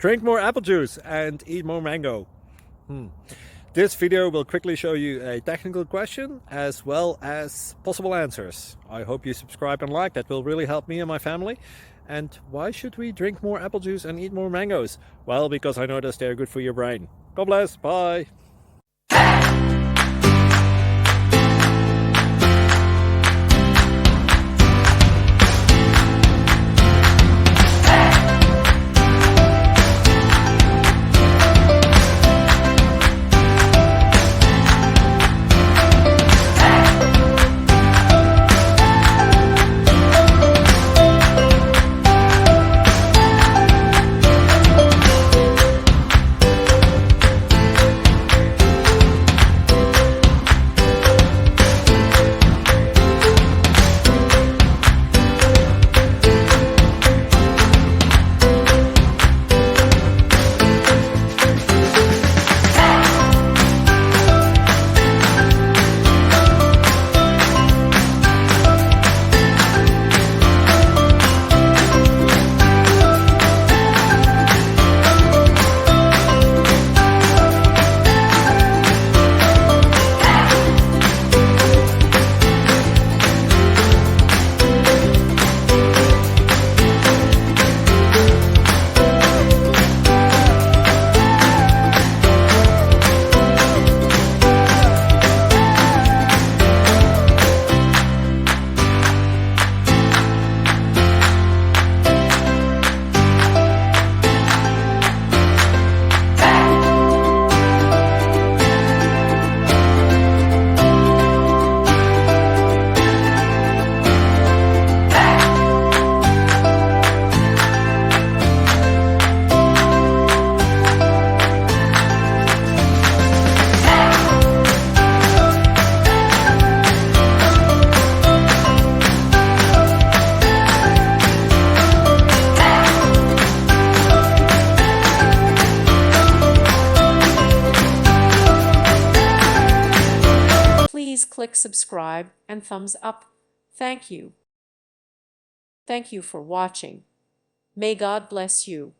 Drink more apple juice and eat more mango. This video will quickly show you a technical question as well as possible answers. I hope you subscribe and like, that will really help me and my family. And why should we drink more apple juice and eat more mangoes? Well, because I noticed they're good for your brain. God bless, bye! Please click subscribe and thumbs up. Thank you. Thank you for watching. May God bless you.